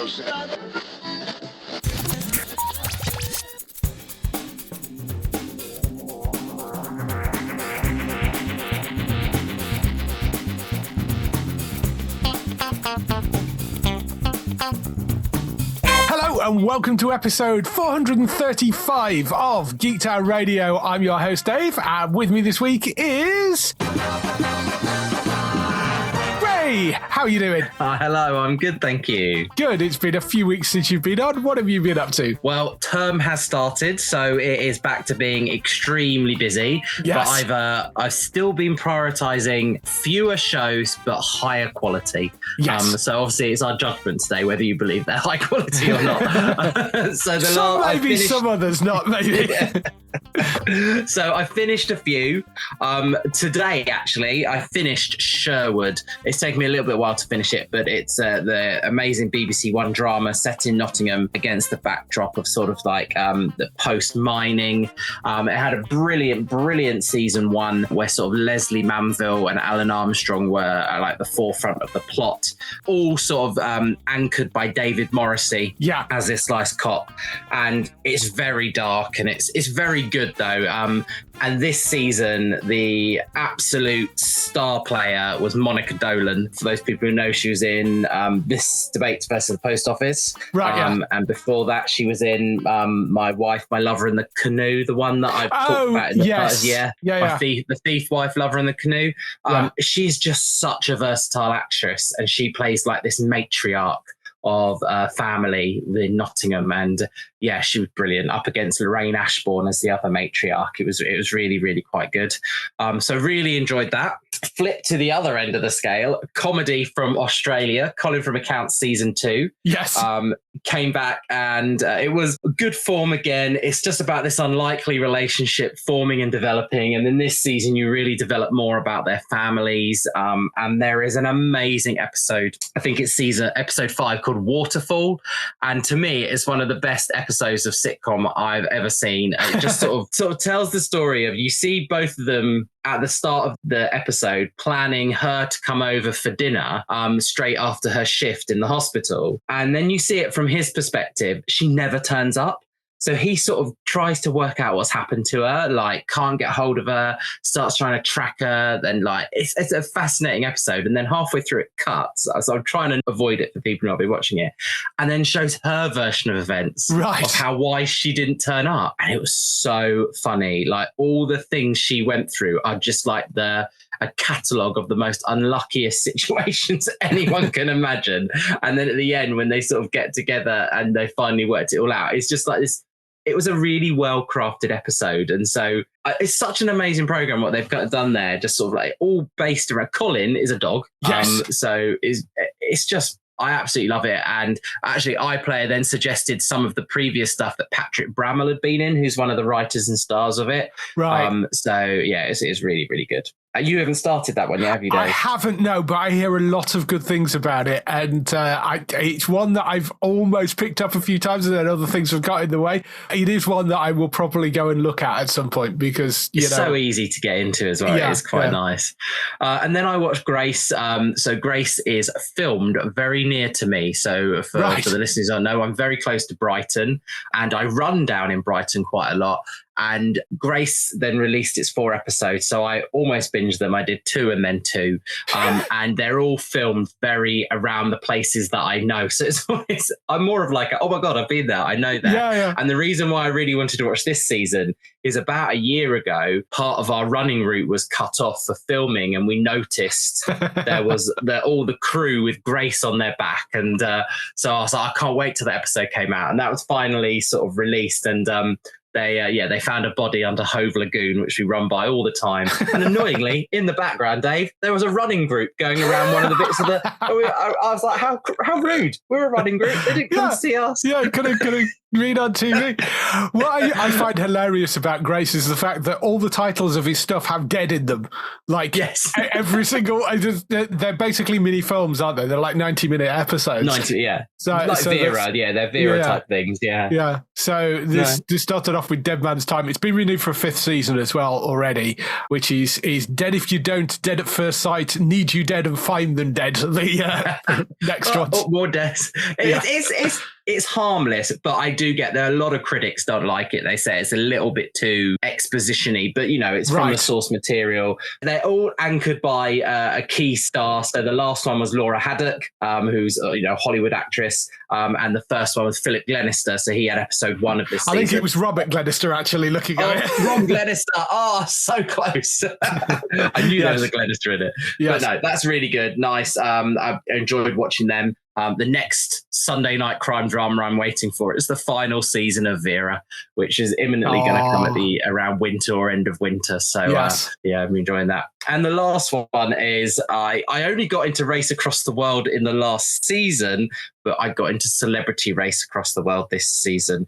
And welcome to episode 435 of Geektown Radio. I'm your host, Dave, and with me this week is... Ray! How are you doing? Hello, I'm good, thank you. Good, it's been a few weeks since you've been on. What have you been up to? Well, term has started, so it is back to being extremely busy. Yes. But I've still been prioritising fewer shows, but higher quality. Yes. So obviously it's our judgment today, whether you believe they're high quality or not. Some others not, maybe. So I finished a few. Today, actually, I finished Sherwood. It's taken me a little bit while to finish it, but it's the amazing BBC One drama set in Nottingham against the backdrop of sort of like the post-mining. It had a brilliant season one where sort of Leslie Manville and Alan Armstrong were like the forefront of the plot, all sort of anchored by David Morrissey as this sliced cop. And it's very dark and it's very good though. And this season, the absolute star player was Monica Dolan. For those people who know, she was in This Debates versus the Post Office. Right, And before that, she was in My Wife, My Lover in the Canoe, the one that I've talked about in the past. The thief wife, lover in the canoe. She's just such a versatile actress, and she plays like this matriarch of a family in Nottingham, and she was brilliant up against Lorraine Ashbourne as the other matriarch. It was really quite good. So really enjoyed that. Flip to the other end of the scale, comedy from Australia, Colin from Accounts season 2. Yes. Came back and it was good form again. It's just about this unlikely relationship forming and developing. And then this season, you really develop more about their families. And there is an amazing episode. I think it's episode 5 called Waterfall. And to me, it's one of the best episodes of sitcom I've ever seen. It just sort of tells the story of, you see both of them at the start of the episode planning her to come over for dinner straight after her shift in the hospital. And then you see it from his perspective. She never turns up. So he sort of tries to work out what's happened to her, like can't get hold of her, starts trying to track her. Then like it's a fascinating episode. And then halfway through it cuts. So I'm trying to avoid it for people who not be watching it. And then shows her version of events of why she didn't turn up. And it was so funny. Like all the things she went through are just like a catalogue of the most unluckiest situations anyone can imagine. And then at the end, when they sort of get together and they finally worked it all out, it's just like this. It was a really well-crafted episode. And so it's such an amazing program, what they've done there, just sort of like all based around. Colin is a dog. Yes. So it's just, I absolutely love it. And actually, iPlayer then suggested some of the previous stuff that Patrick Bramall had been in, who's one of the writers and stars of it. Right. It's really, really good. You haven't started that one yet, have you, Dave? I haven't, no, but I hear a lot of good things about it. And it's one that I've almost picked up a few times, and then other things have got in the way. It is one that I will probably go and look at some point because, it's so easy to get into as well. It's quite nice. And then I watched Grace. So Grace is filmed very near to me. So for the listeners I know, I'm very close to Brighton, and I run down in Brighton quite a lot. And Grace then released its 4 episodes, so I almost binged them. I did 2 and then 2, and they're all filmed very around the places that I know. So I'm more of like, oh my God, I've been there. I know that. Yeah. And the reason why I really wanted to watch this season is about a year ago, part of our running route was cut off for filming, and we noticed there was all the crew with Grace on their back. And so I was like, I can't wait till the episode came out. And that was finally sort of released. And they found a body under Hove Lagoon, which we run by all the time. And annoyingly, in the background, Dave, there was a running group going around one of the bits of the. I was like, how rude! We're a running group. They didn't come see us. Yeah, could have You mean on TV? What I find hilarious about Grace is the fact that all the titles of his stuff have dead in them. Like, yes. Every single... They're basically mini films, aren't they? They're like 90-minute episodes. 90, yeah. So, like Vera, they're Vera type things, yeah. Yeah. So this started off with Dead Man's Time. It's been renewed for a 5th season as well already, which is Dead If You Don't, Dead at First Sight, Need You Dead and Find Them Dead. The next one. More deaths. It's harmless, but I do get there are a lot of critics don't like it. They say it's a little bit too exposition-y, but it's from the source material. They're all anchored by a key star. So the last one was Laura Haddock, who's a Hollywood actress, and the first one was Philip Glenister. So he had episode 1 of this season. I think it was Robert Glenister actually looking at it. Rob Glenister. Oh, so close. I knew there was a Glenister in it. Yes. But no, that's really good. Nice. I enjoyed watching them. The next Sunday night crime drama I'm waiting for is the final season of Vera, which is imminently going to come at around winter or end of winter. So I'm enjoying that. And the last one is I only got into Race Across the World in the last season, but I got into Celebrity Race Across the World this season.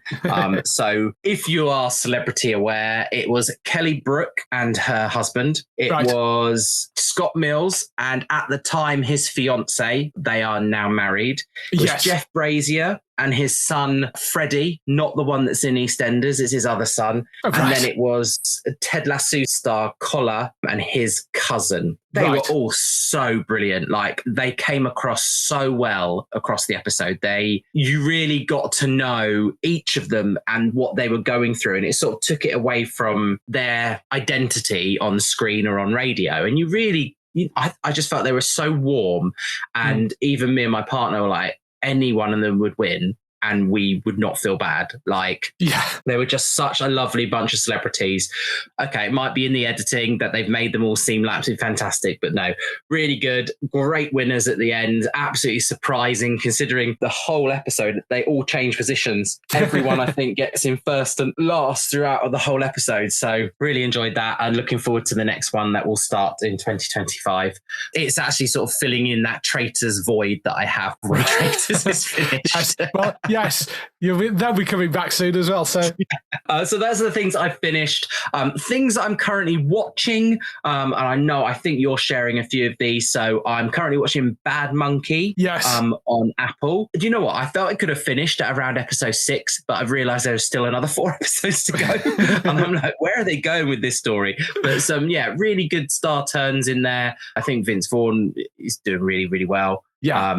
So if you are celebrity aware, it was Kelly Brook and her husband. It was Scott Mills, and at the time, his fiance. They are now married. It was Jeff Brazier and his son, Freddie, not the one that's in EastEnders, it's his other son. And then it was Ted Lasso star Collar and his cousin. They were all so brilliant. Like, they came across so well across the episode. You really got to know each of them and what they were going through. And it sort of took it away from their identity on screen or on radio. And I just felt they were so warm. And even me and my partner were like, any one of them would win and we would not feel bad. They were just such a lovely bunch of celebrities. Okay, it might be in the editing that they've made them all seem absolutely fantastic, but no, really good. Great winners at the end. Absolutely surprising considering the whole episode. They all change positions. Everyone, I think, gets in first and last throughout the whole episode. So really enjoyed that and looking forward to the next one that will start in 2025. It's actually sort of filling in that Traitors void that I have when Traitors is finished. Yes, they'll be coming back soon as well. So those are the things I finished. Things I'm currently watching, and I think you're sharing a few of these. So I'm currently watching Bad Monkey on Apple. Do you know what? I felt it could have finished at around episode 6, but I've realised there's still another 4 episodes to go. And I'm like, where are they going with this story? But some, really good star turns in there. I think Vince Vaughn is doing really, really well. Yeah.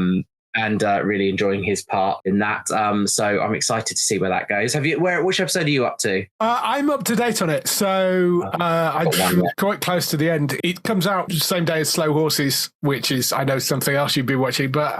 And really enjoying his part in that. So I'm excited to see where that goes. Which episode are you up to? I'm up to date on it. So I'm quite close to the end. It comes out the same day as Slow Horses, which is, I know, something else you've been watching. But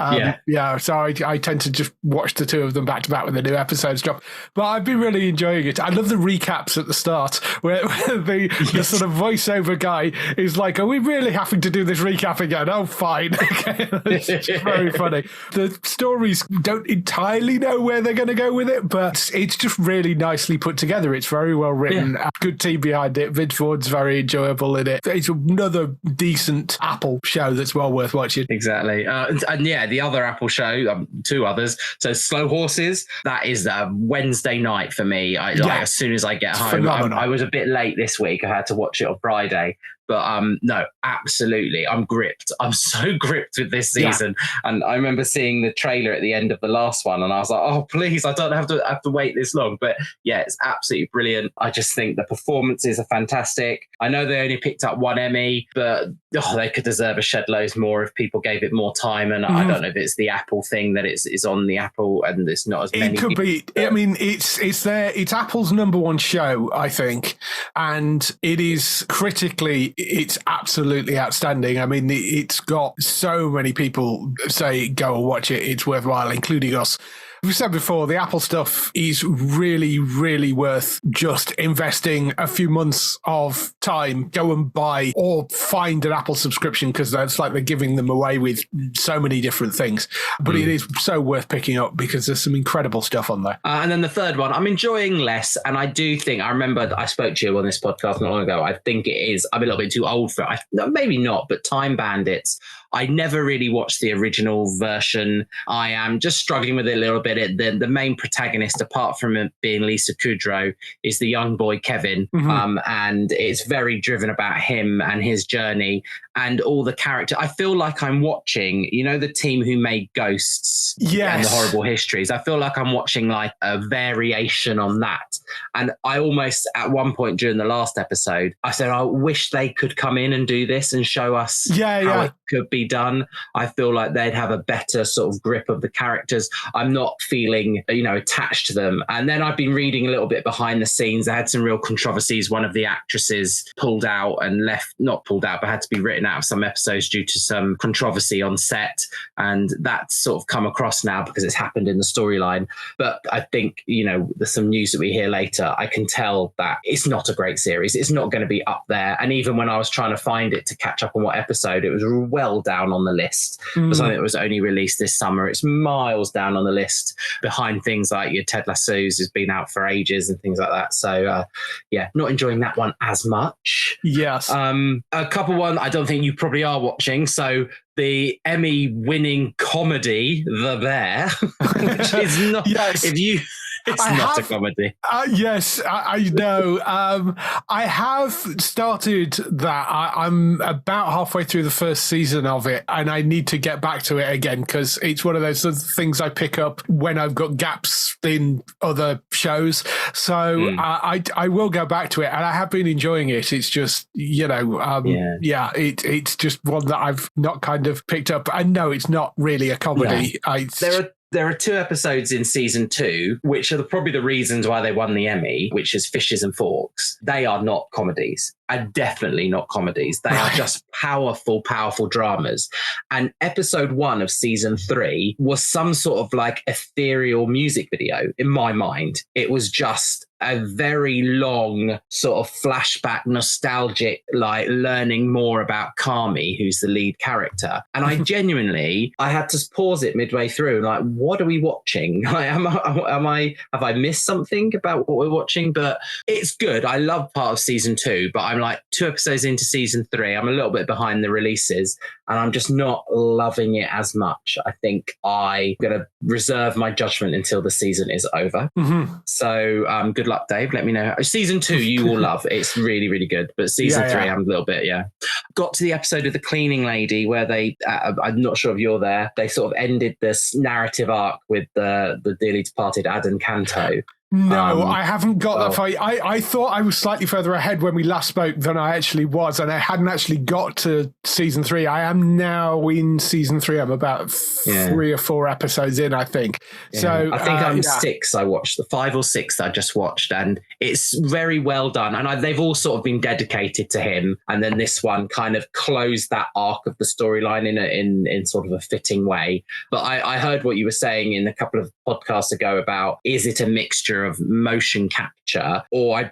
so I tend to just watch the 2 of them back to back when the new episodes drop. But I've been really enjoying it. I love the recaps at the start where the sort of voiceover guy is like, are we really having to do this recap again? Oh, fine. Okay. It's very funny. The stories don't entirely know where they're going to go with it, but it's just really nicely put together. It's very well written. Good team behind it. Vince Vaughn's very enjoyable in it. It's another decent Apple show that's well worth watching. Exactly. And the other Apple show, 2 others. So Slow Horses, that is Wednesday night for me. As soon as I get home. I was a bit late this week. I had to watch it on Friday. But no, absolutely. I'm gripped. I'm so gripped with this season. And I remember seeing the trailer at the end of the last one and I was like, oh, please, I don't have to wait this long. But it's absolutely brilliant. I just think the performances are fantastic. I know they only picked up 1 Emmy, but they could deserve a shed loads more if people gave it more time. And I don't know if it's the Apple thing that it's on the Apple and it's not as many. It could be. I mean, it's Apple's #1 show, I think. And it is critically, it's absolutely outstanding. I mean, it's got so many people say go and watch it. It's worthwhile, including us. We've said before, the Apple stuff is really, really worth just investing a few months of time. Go and buy or find an Apple subscription because it's like they're giving them away with so many different things. But it is so worth picking up because there's some incredible stuff on there. And then the third one, I'm enjoying less. And I do think, I remember that I spoke to you on this podcast not long ago. I think I'm a little bit too old for it. Maybe not, but Time Bandits. I never really watched the original version. I am just struggling with it a little bit. The main protagonist, apart from it being Lisa Kudrow, is the young boy Kevin. And it's very driven about him and his journey and all the character. I feel like I'm watching, the team who made Ghosts and the Horrible Histories. I feel like I'm watching like a variation on that. And I almost, at one point during the last episode, I said, I wish they could come in and do this and show us how it could be done. I feel like they'd have a better sort of grip of the characters. I'm not feeling, attached to them. And then I've been reading a little bit behind the scenes. I had some real controversies. One of the actresses pulled out and not pulled out, but had to be written out of some episodes due to some controversy on set. And that's sort of come across now because it's happened in the storyline. But I think, there's some news that we hear later. I can tell that it's not a great series. It's not going to be up there. And even when I was trying to find it to catch up on what episode, it was well down on the list. For something that was only released this summer, it's miles down on the list behind things like your Ted Lasso's has been out for ages and things like that. So not enjoying that one as much. Yes. A couple one I don't think you probably are watching. So the Emmy-winning comedy, The Bear, which is not. It's not a comedy. Yes, I know. I have started that. I'm about halfway through the first season of it, and I need to get back to it again because it's one of those things I pick up when I've got gaps in other shows. So I will go back to it, and I have been enjoying it. It's just, it's just one that I've not kind of picked up. And no, it's not really a comedy. There are 2 episodes in season 2, which are probably the reasons why they won the Emmy, which is Fishes and Forks. They are not comedies. Are definitely not comedies. They are just powerful, powerful dramas. And episode 1 of season 3 was some sort of like ethereal music video in my mind. It was just a very long sort of flashback, nostalgic, like learning more about Kami, who's the lead character. And I genuinely, I had to pause it midway through. Like, what are we watching? Like, have I missed something about what we're watching? But it's good. I love part of season 2, but I'm like 2 episodes into season 3. I'm a little bit behind the releases and I'm just not loving it as much. I think I'm going to reserve my judgment until the season is over. So good luck, Dave. Let me know. Season 2, you will love. It's really, really good. But season 3, I'm a little bit, Got to the episode of The Cleaning Lady where they, I'm not sure if you're there, they sort of ended this narrative arc with the dearly departed Adam Canto. No, I haven't got that far. I thought I was slightly further ahead when we last spoke than I actually was, and I hadn't actually got to season 3. I am now in season 3. I'm about 3 or 4 episodes in, I think. Yeah. So I think I'm 6. I watched the 5 or 6 I just watched, and it's very well done. And they've all sort of been dedicated to him. And then this one kind of closed that arc of the storyline in sort of a fitting way. But I heard what you were saying in a couple of podcasts ago about, is it a mixture of motion capture, or I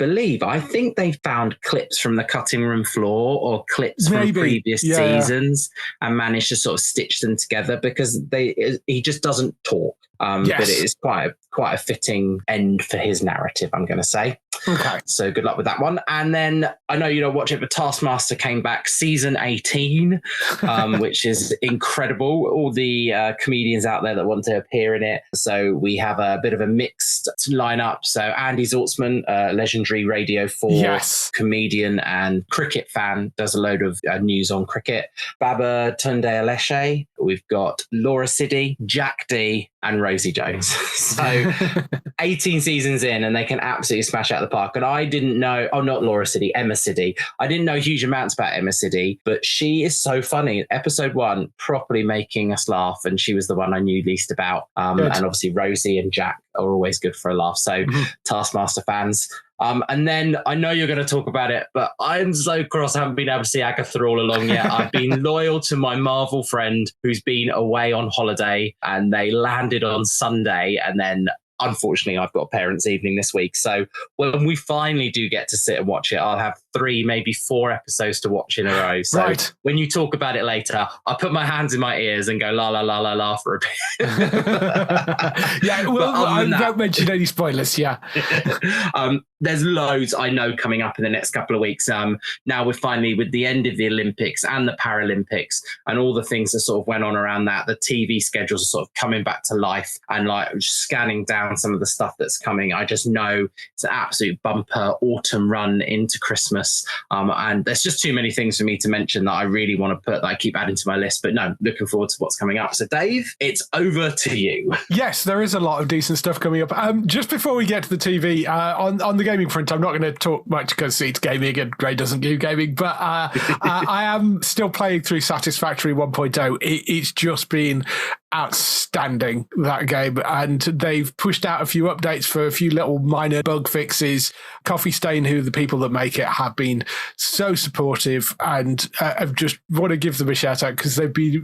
think they found clips from the cutting room floor or clips from previous seasons and managed to sort of stitch them together because he just doesn't talk. But it is quite a fitting end for his narrative, I'm going to say. Okay. So good luck with that one. And then I know you don't watch it, but Taskmaster came back season 18, which is incredible. All the comedians out there that want to appear in it. So we have a bit of a mixed lineup. So Andy Zaltzman, legendary Radio 4 comedian and cricket fan, does a load of news on cricket. Baba Tunde Aleshe. We've got Laura Siddy, Jack D, and Rosie Jones. So 18 seasons in and they can absolutely smash out the park. And I didn't know, not Laura Siddy, Emma Siddy. I didn't know huge amounts about Emma Siddy, but she is so funny. Episode 1, properly making us laugh. And she was the one I knew least about. And obviously Rosie and Jack are always good for a laugh. So Taskmaster fans. And then I know you're going to talk about it, but I'm so cross I haven't been able to see Agatha all along yet. I've been loyal to my Marvel friend who's been away on holiday and they landed on Sunday. And then unfortunately, I've got a parents' evening this week. So when we finally do get to sit and watch it, I'll have 3, maybe 4 episodes to watch in a row. So when you talk about it later, I put my hands in my ears and go la la la la la for a bit. Yeah, well, I don't mention any spoilers. Yeah. There's loads I know coming up in the next couple of weeks. Now we're finally with the end of the Olympics and the Paralympics and all the things that sort of went on around that. The TV schedules are sort of coming back to life, and like just scanning down some of the stuff that's coming. I just know it's an absolute bumper autumn run into Christmas. And there's just too many things for me to mention that I really want to put, that I keep adding to my list. But no, looking forward to what's coming up. So Dave, it's over to you. Yes, there is a lot of decent stuff coming up. Just before we get to the TV, on the gaming front, I'm not going to talk much because it's gaming and Gray doesn't do gaming, but I am still playing through Satisfactory 1.0. It's just been outstanding, that game, and they've pushed out a few updates for a few little minor bug fixes. Coffee Stain, who the people that make it, have been so supportive, and I just want to give them a shout out because they've been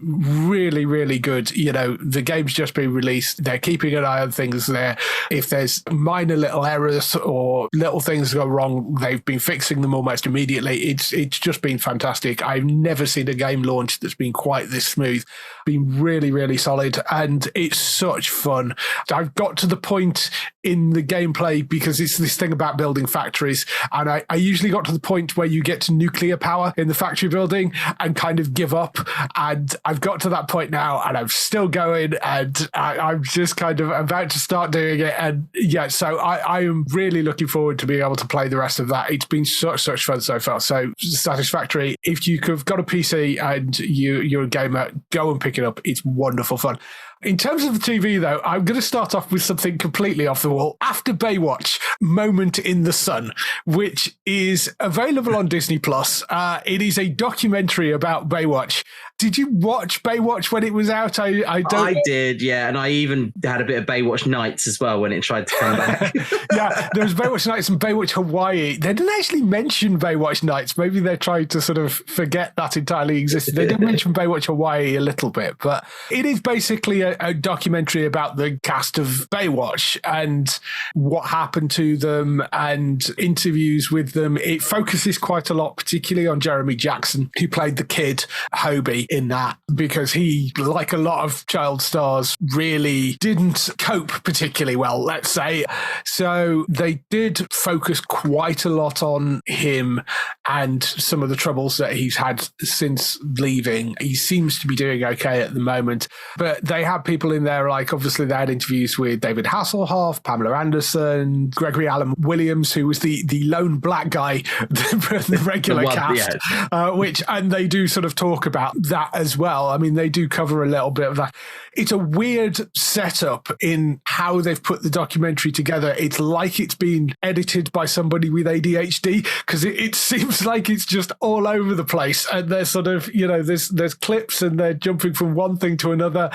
really, really good. You know, the game's just been released. They're keeping an eye on things there. If there's minor little errors or little things go wrong, they've been fixing them almost immediately. It's just been fantastic. I've never seen a game launch that's been quite this smooth. Been really, really solid. And it's such fun. I've got to the point in the gameplay, because it's this thing about building factories, and I usually got to the point where you get to nuclear power in the factory building and kind of give up, and I've got to that point now and I'm still going, and I'm just kind of about to start doing it. And yeah, so I am really looking forward to being able to play the rest of that. It's been such fun so far. So Satisfactory, if you've got a PC and you're a gamer, go and pick it up. It's wonderful fun. In terms of the TV, though, I'm going to start off with something completely off the wall. After Baywatch, Moment in the Sun, which is available on Disney+. It is a documentary about Baywatch. Did you watch Baywatch when it was out? I did, yeah. And I even had a bit of Baywatch Nights as well when it tried to come back. Yeah, there was Baywatch Nights and Baywatch Hawaii. They didn't actually mention Baywatch Nights. Maybe they're trying to sort of forget that entirely existed. They did mention Baywatch Hawaii a little bit, but it is basically a documentary about the cast of Baywatch and what happened to them and interviews with them. It focuses quite a lot, particularly on Jeremy Jackson, who played the kid Hobie in that, because he, like a lot of child stars, really didn't cope particularly well, let's say. So they did focus quite a lot on him and some of the troubles that he's had since leaving. He seems to be doing okay at the moment, but they have people in there, like obviously they had interviews with David Hasselhoff, Pamela Anderson, Gregory Alan Williams, who was the lone black guy, the regular cast, yeah. And they do sort of talk about that as well. I mean, they do cover a little bit of that. It's a weird setup in how they've put the documentary together. It's like it's been edited by somebody with ADHD, because it seems like it's just all over the place. And there's sort of, there's clips and they're jumping from one thing to another.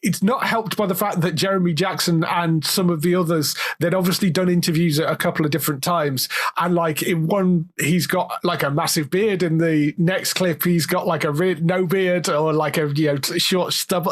It's not helped by the fact that Jeremy Jackson and some of the others, they'd obviously done interviews at a couple of different times. And like in one, he's got like a massive beard. In the next clip, he's got like a no beard or like a short stubble.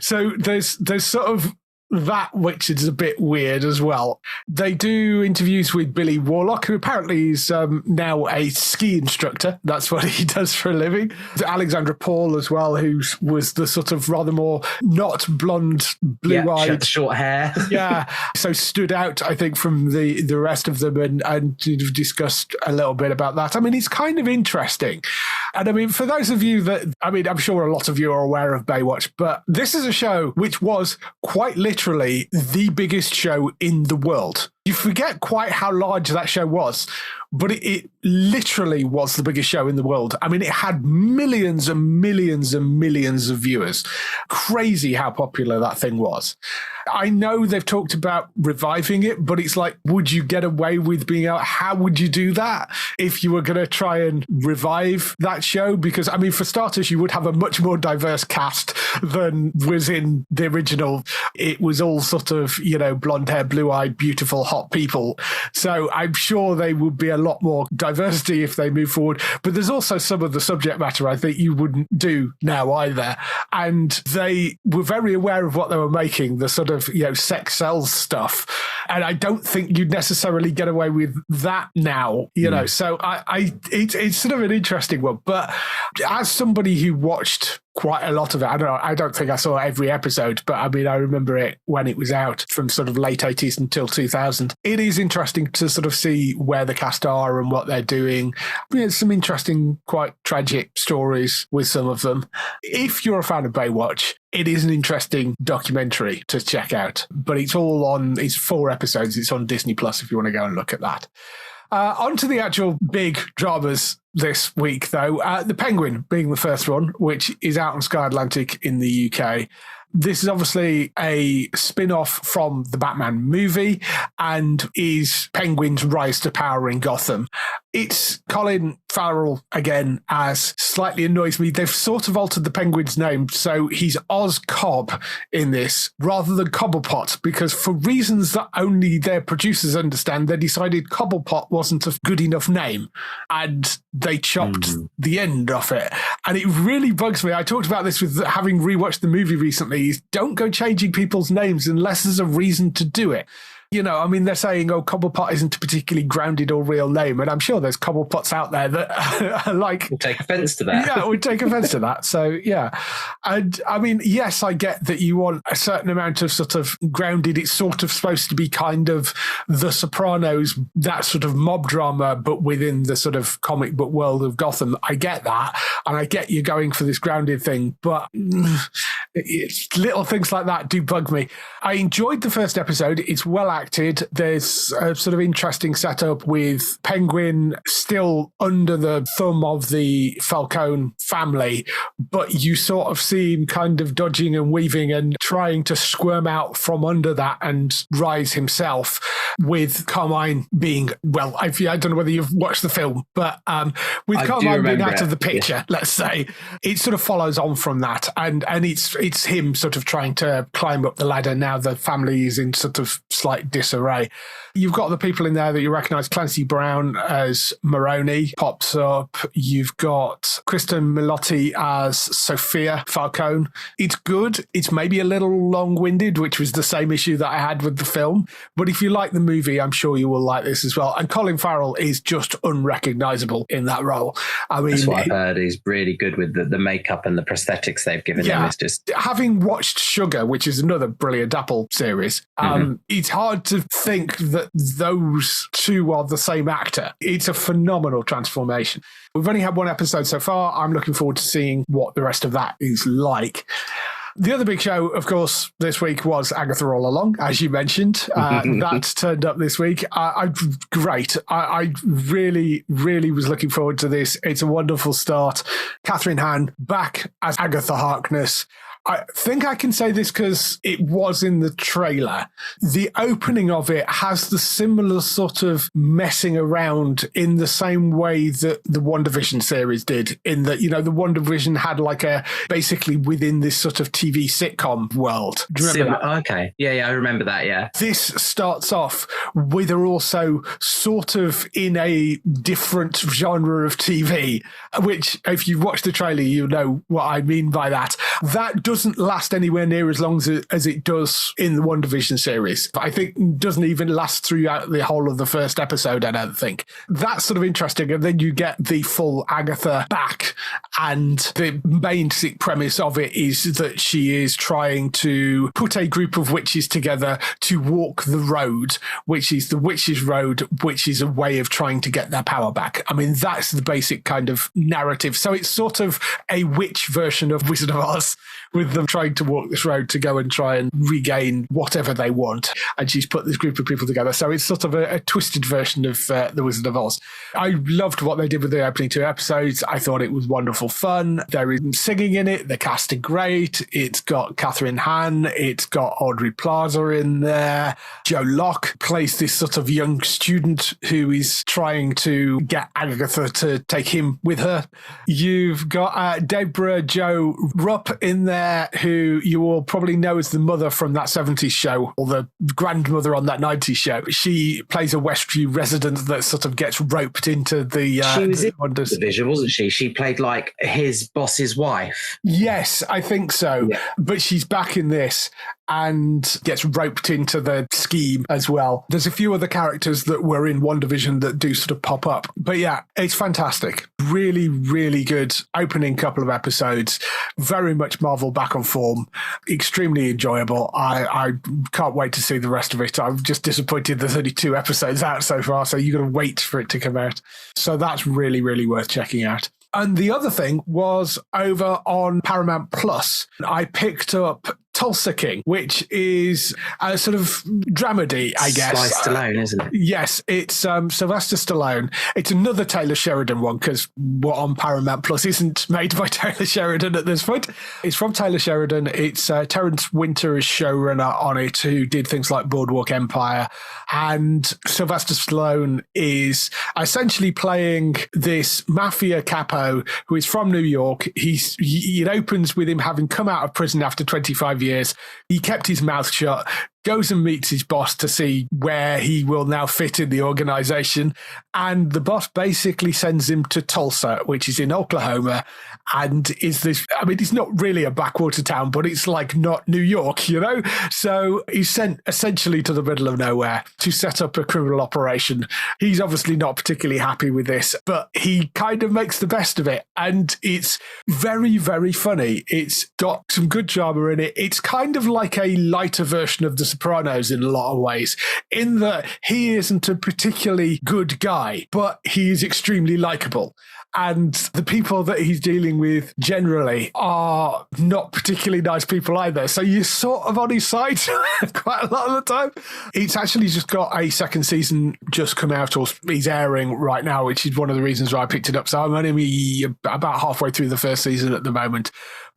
So there's sort of that, which is a bit weird as well. They do interviews with Billy Warlock, who apparently is now a ski instructor. That's what he does for a living. Alexandra Paul as well, who was the sort of rather more not blonde, blue-eyed. Short hair. Yeah. So stood out, I think, from the rest of them and discussed a little bit about that. I mean, it's kind of interesting. And I mean, for those of you that, I mean, I'm sure a lot of you are aware of Baywatch, but this is a show which was quite literally the biggest show in the world. You forget quite how large that show was, but it literally was the biggest show in the world. I mean, it had millions and millions and millions of viewers. Crazy how popular that thing was. I know they've talked about reviving it, but it's like, would you get away with being out? How would you do that if you were going to try and revive that show? Because, I mean, for starters, you would have a much more diverse cast than was in the original. It was all sort of, blonde hair, blue-eyed, beautiful, hot people. So I'm sure they would be a lot more diversity if they move forward. But there's also some of the subject matter I think you wouldn't do now either. And they were very aware of what they were making, the sort of, sex sells stuff. And I don't think you'd necessarily get away with that now, So it's sort of an interesting one. But as somebody who watched quite a lot of it, I don't think I saw every episode, but I mean, I remember it when it was out from sort of late 80s until 2000. It is interesting to sort of see where the cast are and what they're doing. There's some interesting, quite tragic stories with some of them. If you're a fan of Baywatch, it is an interesting documentary to check out, but it's 4 episodes. It's on Disney Plus if you want to go and look at that. On to the actual big dramas this week, though. The Penguin being the first one, which is out on Sky Atlantic in the UK. This is obviously a spin-off from the Batman movie and is Penguin's rise to power in Gotham. It's Colin Farrell again, as slightly annoys me. They've sort of altered the Penguin's name, so he's Oz Cobb in this rather than Cobblepot, because for reasons that only their producers understand, they decided Cobblepot wasn't a good enough name and they chopped the end off it. And it really bugs me. I talked about this with having rewatched the movie recently, is don't go changing people's names unless there's a reason to do it. They're saying, Cobblepot isn't a particularly grounded or real name. And I'm sure there's Cobblepots out there that are like... Would take offence to that. Yeah, would take offence to that. So, yeah. And I mean, yes, I get that you want a certain amount of sort of grounded. It's sort of supposed to be kind of The Sopranos, that sort of mob drama, but within the sort of comic book world of Gotham. I get that. And I get you going for this grounded thing. But little things like that do bug me. I enjoyed the first episode. It's well acted. There's a sort of interesting setup with Penguin still under the thumb of the Falcone family, but you sort of see him kind of dodging and weaving and trying to squirm out from under that and rise himself, with Carmine being, well, I don't know whether you've watched the film, but with Carmine being out of the picture, let's say, it sort of follows on from that. And it's him sort of trying to climb up the ladder now the family is in sort of slight disarray. You've got the people in there that you recognise. Clancy Brown as Maroni pops up. You've got Kristen Milotti as Sophia Falcone. It's good. It's maybe a little long-winded, which was the same issue that I had with the film. But if you like the movie, I'm sure you will like this as well. And Colin Farrell is just unrecognisable in that role. I mean, that's what I've heard. He's really good with the makeup and the prosthetics they've given him. It's just... Having watched Sugar, which is another brilliant Apple series, it's hard to think that those two are the same actor. It's a phenomenal transformation. We've only had one episode so far. I'm looking forward to seeing what the rest of that is like. The other big show, of course, this week was Agatha All Along, as you mentioned. That turned up this week. Great. I really, really was looking forward to this. It's a wonderful start. Catherine Hahn back as Agatha Harkness. I think I can say this because it was in the trailer. The opening of it has the similar sort of messing around in the same way that the WandaVision series did, in that, the WandaVision had like a basically within this sort of TV sitcom world. Do you remember that? Okay. Yeah, I remember that, yeah. This starts off with her also sort of in a different genre of TV, which if you watch the trailer, you know what I mean by that. That doesn't last anywhere near as long as it does in the WandaVision series. I think it doesn't even last throughout the whole of the first episode, I don't think. That's sort of interesting. And then you get the full Agatha back. And the basic premise of it is that she is trying to put a group of witches together to walk the road, which is the Witches' Road, which is a way of trying to get their power back. I mean, that's the basic kind of narrative. So it's sort of a witch version of Wizard of Oz, with them trying to walk this road to go and try and regain whatever they want. And she's put this group of people together. So it's sort of a twisted version of The Wizard of Oz. I loved what they did with the opening 2 episodes. I thought it was wonderful. wonderful fun. There is singing in it. The cast are great. It's got Catherine Hahn. It's got Audrey Plaza in there. Joe Locke plays this sort of young student who is trying to get Agatha to take him with her. You've got Deborah Jo Rupp in there, who you will probably know as the mother from that 70s show, or the grandmother on that 90s show. She plays a Westview resident that sort of gets roped into the she was in Wonders. Division, wasn't she? She played like his boss's wife. Yes, I think so. Yeah. But she's back in this and gets roped into the scheme as well. There's a few other characters that were in WandaVision that do sort of pop up. But yeah, it's fantastic. Really, really good opening couple of episodes. Very much Marvel back on form. Extremely enjoyable. I can't wait to see the rest of it. I'm just disappointed there's only 2 episodes out so far, so you've got to wait for it to come out. So that's really, really worth checking out. And the other thing was over on Paramount Plus. I picked up Tulsa King, which is a sort of dramedy, I guess. Sly Stallone, isn't it? Yes, it's Sylvester Stallone. It's another Taylor Sheridan one, because what on Paramount Plus isn't made by Taylor Sheridan at this point. It's from Taylor Sheridan. It's Terrence Winter is showrunner on it, who did things like Boardwalk Empire. And Sylvester Stallone is essentially playing this mafia capo who is from New York. It opens with him having come out of prison after 25 years. He kept his mouth shut, goes and meets his boss to see where he will now fit in the organization. And the boss basically sends him to Tulsa, which is in Oklahoma, and is this, I mean, it's not really a backwater town, but it's like not New York, you know? So he's sent essentially to the middle of nowhere to set up a criminal operation. He's obviously not particularly happy with this, but he kind of makes the best of it. And it's very, very funny. It's got some good drama in it. It's kind of like a lighter version of The Sopranos in a lot of ways, in that he isn't a particularly good guy, but he is extremely likable. And the people that he's dealing with generally are not particularly nice people either. So you're sort of on his side quite a lot of the time. It's actually just got a second season just come out, or he's airing right now, which is one of the reasons why I picked it up. So I'm only about halfway through the first season at the moment.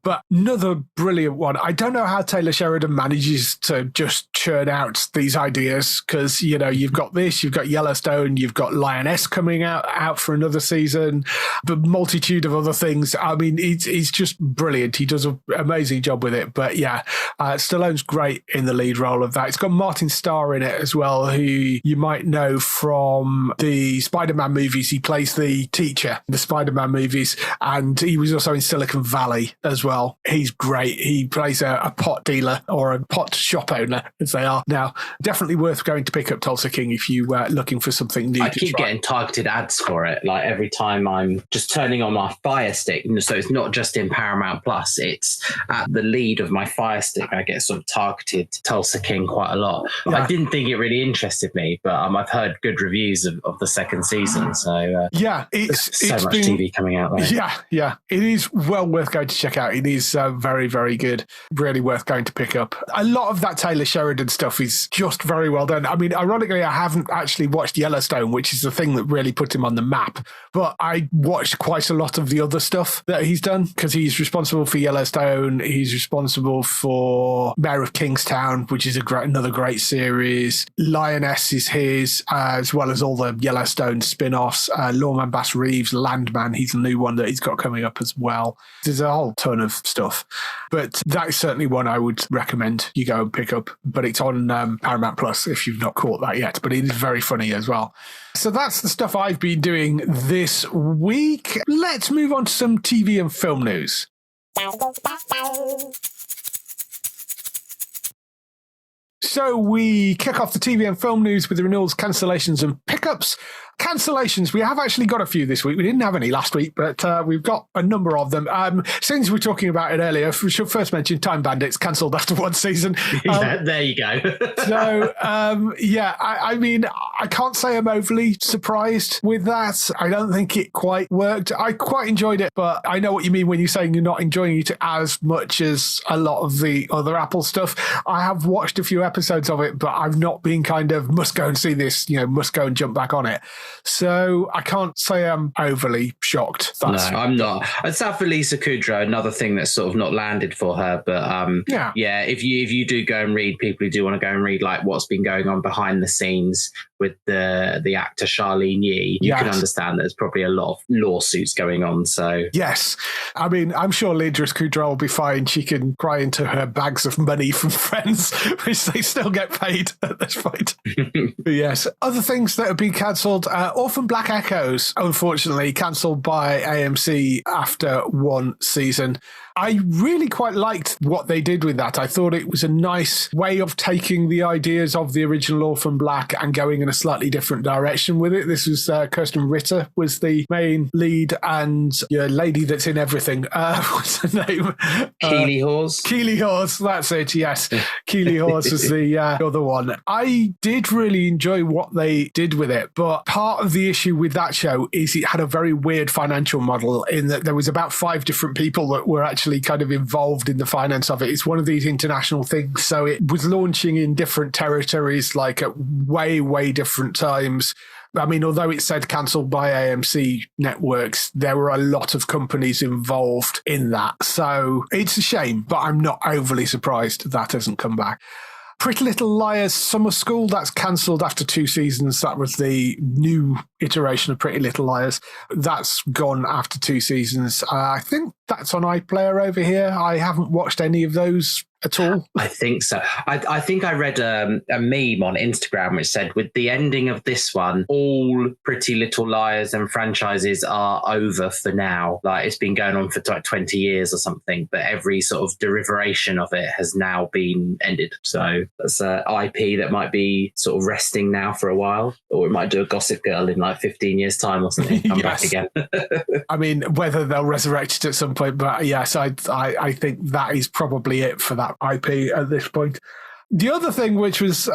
But another brilliant one. I don't know how Taylor Sheridan manages to just churn out these ideas, because, you know, you've got this, you've got Yellowstone, you've got Lioness coming out for another season, but multitude of other things. I mean, he's just brilliant. He does an amazing job with it. But yeah, Stallone's great in the lead role of that. It's got Martin Starr in it as well, who you might know from the Spider-Man movies. He plays the teacher in the Spider-Man movies, and he was also in Silicon Valley as well. He's great. He plays a pot dealer, or a pot shop owner, as they are now. Definitely worth going to pick up Tulsa King if you were looking for something new. I keep getting targeted ads for it, like every time I'm just turning on my Fire Stick. So it's not just in Paramount Plus, it's at the lead of my Fire Stick. I get sort of targeted Tulsa King quite a lot. Yeah. I didn't think it really interested me, but I've heard good reviews of the second season. So yeah, it's so much TV coming out there. Yeah, it is well worth going to check out. It is very, very good. Really worth going to pick up. A lot of that Taylor Sheridan stuff is just very well done. I mean, ironically, I haven't actually watched Yellowstone, which is the thing that really put him on the map. But I watched quite a lot of the other stuff that he's done, because he's responsible for Yellowstone. He's responsible for Mayor of Kingstown, which is another great series. Lioness is his, as well as all the Yellowstone spin-offs. Lawman Bass Reeves, Landman, he's a new one that he's got coming up as well. There's a whole ton of stuff, but that's certainly one I would recommend you go and pick up. But it's on Paramount Plus if you've not caught that yet, but it is very funny as well. So that's the stuff I've been doing this week. Let's move on to some TV and film news. So we kick off the TV and film news with the renewals, cancellations and pickups. Cancellations, we have actually got a few this week. We didn't have any last week, but we've got a number of them. Since we were talking about it earlier, we should first mention Time Bandits, cancelled after one season. Yeah, there you go. So, I mean, I can't say I'm overly surprised with that. I don't think it quite worked. I quite enjoyed it, but I know what you mean when you're saying you're not enjoying it as much as a lot of the other Apple stuff. I have watched a few episodes of it, but I've not been kind of, must go and see this, must go and jump back on it. So I can't say I'm overly shocked. No, I'm not. And sad for Lisa Kudrow, another thing that's sort of not landed for her. But yeah, if you do go and read, people who do want to go and read like what's been going on behind the scenes with the actor Charlene Yee, you can understand there's probably a lot of lawsuits going on. So yes, I mean, I'm sure Lisa Kudrow will be fine. She can cry into her bags of money from Friends, which they still get paid at this point. Yes, other things that have been cancelled: Orphan Black Echoes, unfortunately, cancelled by AMC after one season. I really quite liked what they did with that. I thought it was a nice way of taking the ideas of the original Orphan Black and going in a slightly different direction with it. This was Kirsten Ritter was the main lead, and your lady that's in everything. What's her name? Keely Hawes. Keely Hawes, that's it, yes. Keely Hawes was the other one. I did really enjoy what they did with it, but part of the issue with that show is it had a very weird financial model in that there was about 5 different people that were actually kind of involved in the finance of it. It's one of these international things, so it was launching in different territories, like at way different times. I mean, although it said cancelled by AMC networks, there were a lot of companies involved in that. So it's a shame, but I'm not overly surprised that hasn't come back. Pretty Little Liars Summer School, that's cancelled after 2 seasons. That was the new iteration of Pretty Little Liars. That's gone after 2 seasons. I think that's on iPlayer over here. I haven't watched any of those at all. I think so. I think I read a meme on Instagram which said, with the ending of this one, all Pretty Little Liars and franchises are over for now. Like, it's been going on for like 20 years or something, but every sort of derivation of it has now been ended. So that's an IP that might be sort of resting now for a while, or it might do a Gossip Girl in like 15 years time or something, come back again. I mean, whether they'll resurrect it at some point, but yes, I think that is probably it for that IP at this point. The other thing, which was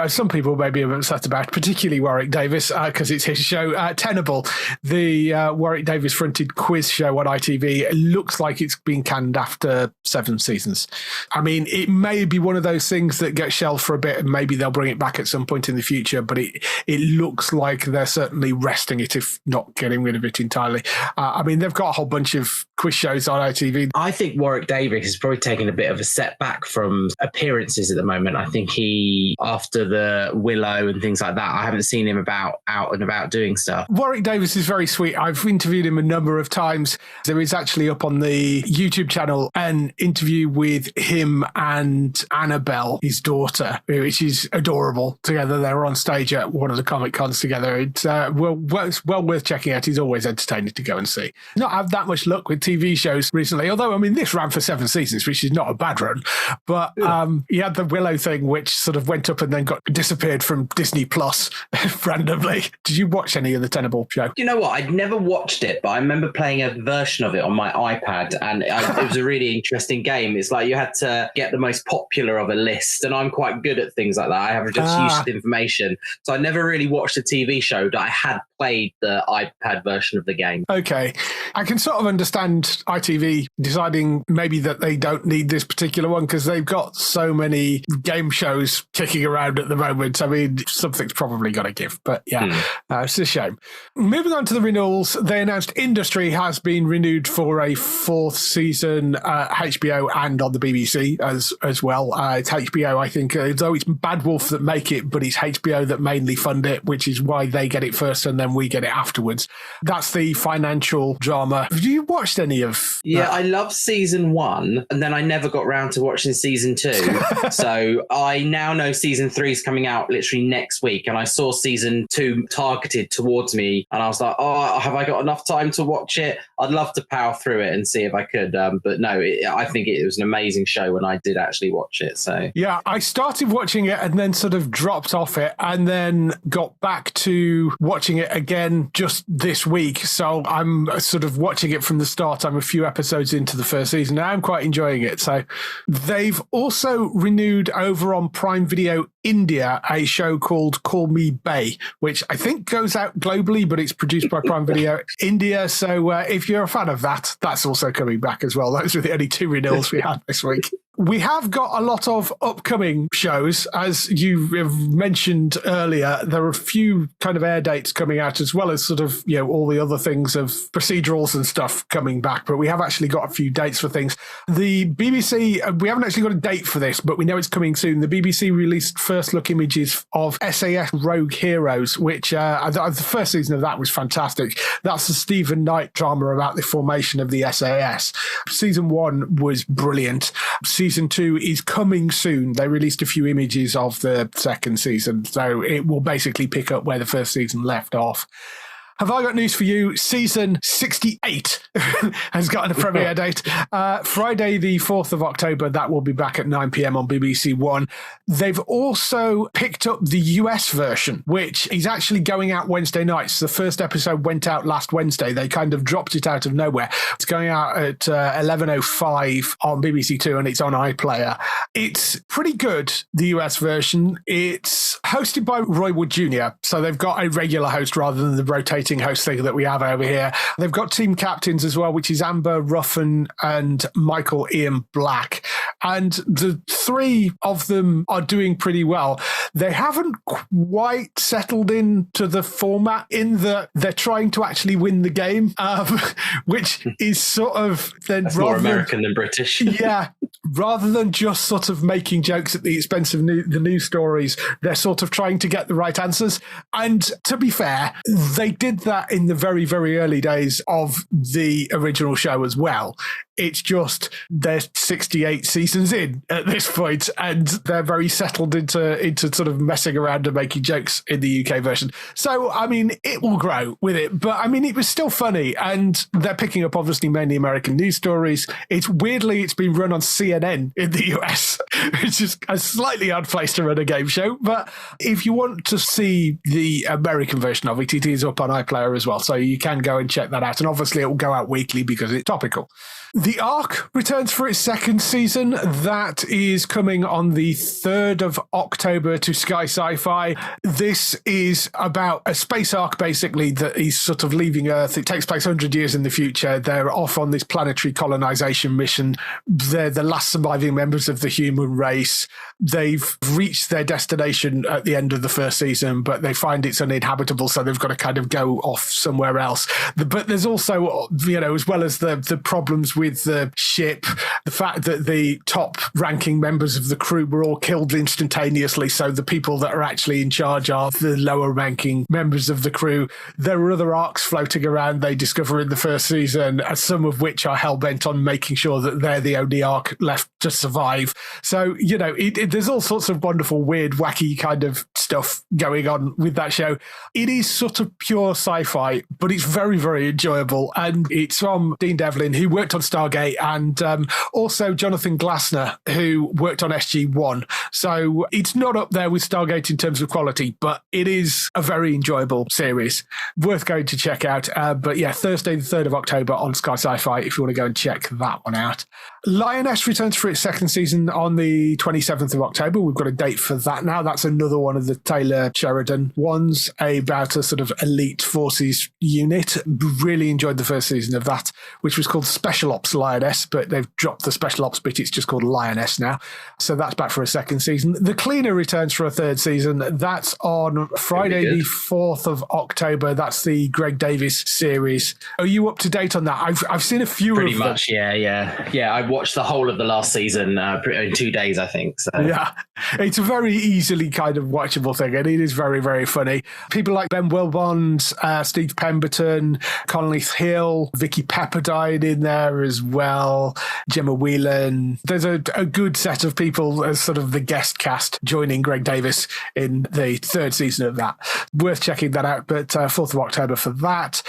some people may be upset about, particularly Warwick Davis, because it's his show, Tenable, the Warwick Davis fronted quiz show on ITV. It looks like it's been canned after 7 seasons. I mean, it may be one of those things that gets shelved for a bit, and maybe they'll bring it back at some point in the future, but it looks like they're certainly resting it, if not getting rid of it entirely. I mean, they've got a whole bunch of quiz shows on ITV. I think Warwick Davis is probably taking a bit of a setback from appearances at the moment. I think he, after the Willow and things like that, I haven't seen him out and about doing stuff. Warwick Davis is very sweet. I've interviewed him a number of times. There is actually up on the YouTube channel an interview with him and Annabelle, his daughter, which is adorable. Together, they were on stage at one of the Comic Cons together. It's well worth checking out. He's always entertaining to go and see. Not had that much luck with TV shows recently, although, I mean, this ran for 7 seasons, which is not a bad run. But he had the Willow thing, which sort of went up and then got disappeared from Disney Plus randomly. Did you watch any of the Tenable show? You know what? I'd never watched it, but I remember playing a version of it on my iPad, and it was a really interesting game. It's like you had to get the most popular of a list, and I'm quite good at things like that. I have just used the information. So I never really watched a TV show, but I had played the iPad version of the game. Okay. I can sort of understand ITV deciding maybe that they don't need this particular one because they've got so many game shows kicking around at the moment. I mean, something's probably got to give, but yeah, it's a shame. Moving on to the renewals, they announced Industry has been renewed for a 4th season, HBO and on the BBC as well. It's HBO, I think, though it's Bad Wolf that make it, but it's HBO that mainly fund it, which is why they get it first and then we get it afterwards. That's the financial drama. Have you watched any of Yeah, I love season 1, and then I never got round to watching season 2. So I now know season 3 is coming out literally next week, and I saw season 2 targeted towards me, and I was like, oh, have I got enough time to watch it? I'd love to power through it and see if I could, but no, I think it was an amazing show when I did actually watch it. So yeah, I started watching it and then sort of dropped off it and then got back to watching it again just this week. So I'm sort of watching it from the start. I'm a few episodes into the first season. I'm quite enjoying it. So they've also renewed over on Prime Video India a show called Call Me Bay, which I think goes out globally, but it's produced by Prime Video India. So if you're a fan of that, that's also coming back as well. Those are the only 2 renewals we had this week. We have got a lot of upcoming shows. As you have mentioned earlier, there are a few kind of air dates coming out, as well as sort of, all the other things of procedurals and stuff coming back. But we have actually got a few dates for things. The BBC, we haven't actually got a date for this, but we know it's coming soon. The BBC released first look images of SAS Rogue Heroes, which the first season of that was fantastic. That's the Stephen Knight drama about the formation of the SAS. Season 1 was brilliant. Season 2 is coming soon. They released a few images of the second season, so it will basically pick up where the first season left off. Have I got news for you? Season 68 has gotten a premiere date. Friday, the 4th of October, that will be back at 9 p.m. on BBC One. They've also picked up the US version, which is actually going out Wednesday nights. The first episode went out last Wednesday. They kind of dropped it out of nowhere. It's going out at 11:05 on BBC Two, and it's on iPlayer. It's pretty good, the US version. It's hosted by Roy Wood Jr., so they've got a regular host rather than the rotating host thing that we have over here. They've got team captains as well, which is Amber Ruffin and Michael Ian Black. And the 3 of them are doing pretty well. They haven't quite settled into the format in that they're trying to actually win the game, which is sort of... That's more American than British. Yeah. Rather than just sort of making jokes at the expense of the news stories, they're sort of trying to get the right answers. And to be fair, they did that in the very, very early days of the original show as well. It's just they're 68 seasons in at this point, and they're very settled into sort of messing around and making jokes in the UK version. So, I mean, it will grow with it, but I mean, it was still funny, and they're picking up obviously mainly American news stories. It's been run on CNN in the US, which is a slightly odd place to run a game show. But if you want to see the American version of it, it is up on iPlayer as well, so you can go and check that out. And obviously, it will go out weekly because it's topical. The Ark returns for its second season. That is coming on the 3rd of October to Sky Sci-Fi. This is about a space ark, basically, that is sort of leaving Earth. It takes place 100 years in the future. They're off on this planetary colonization mission. They're the last surviving members of the human race. They've reached their destination at the end of the first season, but they find it's uninhabitable, so they've got to kind of go off somewhere else. But there's also, as well as the problems with the ship, the fact that the top ranking members of the crew were all killed instantaneously, so the people that are actually in charge are the lower ranking members of the crew. There are other arcs floating around they discover in the first season, some of which are hell-bent on making sure that they're the only arc left to survive. So, there's all sorts of wonderful, weird, wacky kind of stuff going on with that show. It is sort of pure sci-fi, but it's very, very enjoyable. And it's from Dean Devlin, who worked on Stargate, and also Jonathan Glassner, who worked on SG-1. So it's not up there with Stargate in terms of quality, but it is a very enjoyable series. Worth going to check out. But yeah, Thursday, the 3rd of October on Sky Sci-Fi, if you want to go and check that one out. Lioness returns for its second season on the 27th of October. We've got a date for that now. That's another one of the Taylor Sheridan ones about a sort of elite forces unit. Really enjoyed the first season of that, which was called Special Ops Lioness, but they've dropped the Special Ops bit. It's just called Lioness now. So that's back for a second season. The Cleaner returns for a third season. That's on Friday, the 4th of October. That's the Greg Davis series. Are you up to date on that? I've seen a few pretty of them. much, yeah. I watched the whole of the last season in 2 days, I think. So. Yeah, it's a very easily kind of watchable thing, and it is very, very funny. People like Ben Wilbond, Steve Pemberton, Conleth Hill, Vicky Pepperdine in there as well, Gemma Whelan. There's a good set of people as sort of the guest cast joining Greg Davis in the third season of that. Worth checking that out, but 4th of October for that.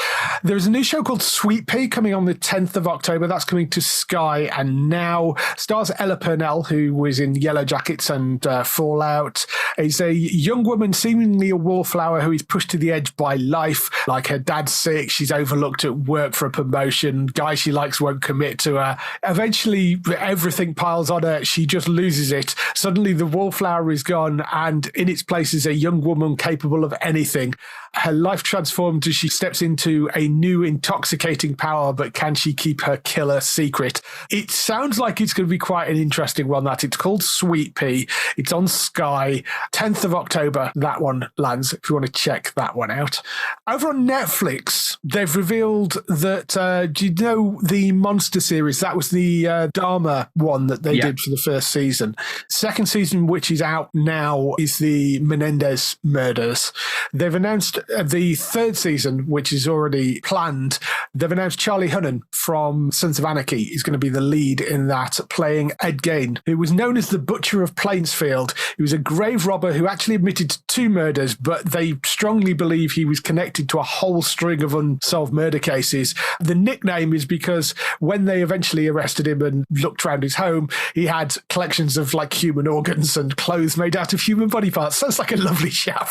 There's a new show called Sweet Pea coming on the 10th of October. That's coming to Sky and Now. Stars Ella Purnell, who was in Yellow Jackets and Fallout. Is a young woman, seemingly a wallflower, who is pushed to the edge by life. Like, her dad's sick, she's overlooked at work for a promotion, guy she likes won't commit to her. Eventually, everything piles on her. She just loses it. Suddenly, the wallflower is gone, and in its place is a young woman capable of anything. Her life transformed as she steps into a new intoxicating power, but can she keep her killer secret? It sounds like it's going to be quite an interesting one, that. It's called Sweet Pea. It's on Sky. 10th of October, that one lands, if you want to check that one out. Over on Netflix, they've revealed that, do you know the Monster series? That was the Dharma one that they did for the first season. Second season, which is out now, is the Menendez murders. They've announced the third season, which is already planned. They've announced Charlie Hunnam from Sons of Anarchy is going to be the lead in that, playing Ed Gein, who was known as the Butcher of Plainsfield. He was a grave robber who actually admitted to 2 murders, but they strongly believe he was connected to a whole string of unsolved murder cases. The nickname is because when they eventually arrested him and looked around his home, he had collections of like human organs and clothes made out of human body parts. Sounds like a lovely chap.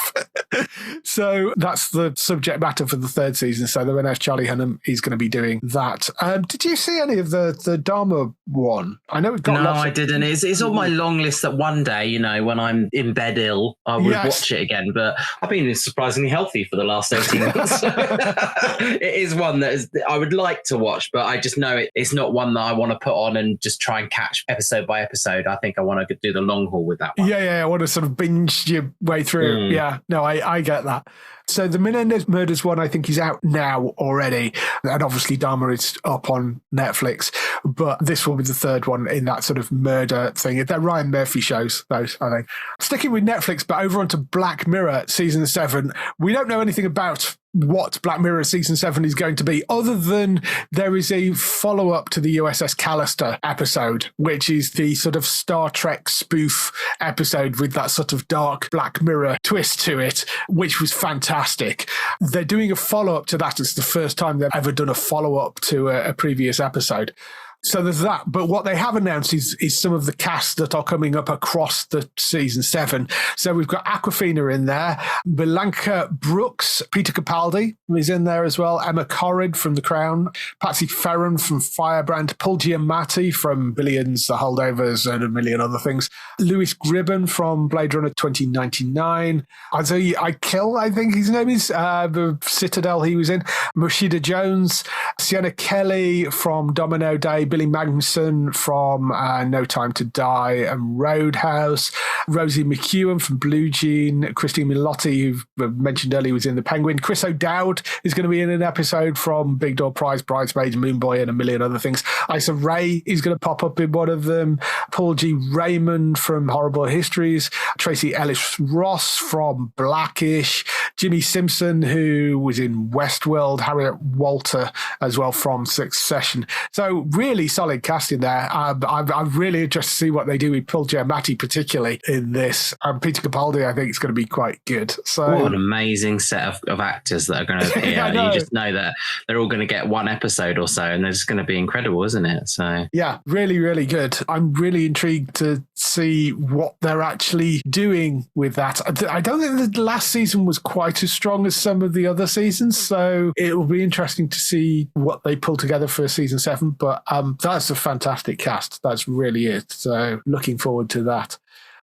So that's the subject matter for the third season. So the announced Charlie Hunnam is going to be doing that. Did you see any of the Dharma one? I know it got No, I didn't. It's on my long list that one day, you know, when I'm in bed ill, I would watch it again. But I've been surprisingly healthy for the last 18 months. It is one that I would like to watch, but I just know it's not one that I want to put on and just try and catch episode by episode. I think I want to do the long haul with that one. Yeah, I want to sort of binge your way through. Yeah, no, I get that. So the Menendez Murders one, I think, is out now already. And obviously Dharma is up on Netflix. But this will be the third one in that sort of murder thing. They're Ryan Murphy shows, those, I think. Sticking with Netflix, but over onto Black Mirror Season 7. We don't know anything about what Black Mirror Season 7 is going to be, other than there is a follow-up to the USS Callister episode, which is the sort of Star Trek spoof episode with that sort of dark Black Mirror twist to it, which was fantastic. They're doing a follow-up to that. It's the first time they've ever done a follow-up to a previous episode. So there's that. But what they have announced is some of the casts that are coming up across the season 7. So we've got Awkwafina in there, Bianca Brooks, Peter Capaldi is in there as well, Emma Corrin from The Crown, Patsy Ferran from Firebrand, Paul Giamatti from Billions, The Holdovers, and a million other things, Lewis Gribben from Blade Runner 2099, Isaiah Aikil, I think his name is, the Citadel he was in, Moshida Jones, Sienna Kelly from Domino Day, Billy Magnuson from No Time to Die and Roadhouse, Rosie McEwen from Blue Jean, Christine Milotti, who mentioned earlier was in The Penguin, Chris O'Dowd is going to be in an episode from Big Door Prize, Bridesmaids, Moonboy, and a million other things. Issa Rae is going to pop up in one of them, Paul G. Raymond from Horrible Histories, Tracy Ellis Ross from Blackish, Jimmy Simpson, who was in Westworld, Harriet Walter as well from Succession. So really solid casting there. I'm really interested to see what they do with Paul Giamatti, particularly in this. Peter Capaldi, I think, is going to be quite good. So what an amazing set of actors that are going to appear. You just know that they're all going to get one episode or so, and they're just going to be incredible, isn't it? So yeah, really, really good. I'm really intrigued to see what they're actually doing with that. I don't think the last season was quite as strong as some of the other seasons, so it will be interesting to see what they pull together for season 7. But that's a fantastic cast. That's really it. So looking forward to that.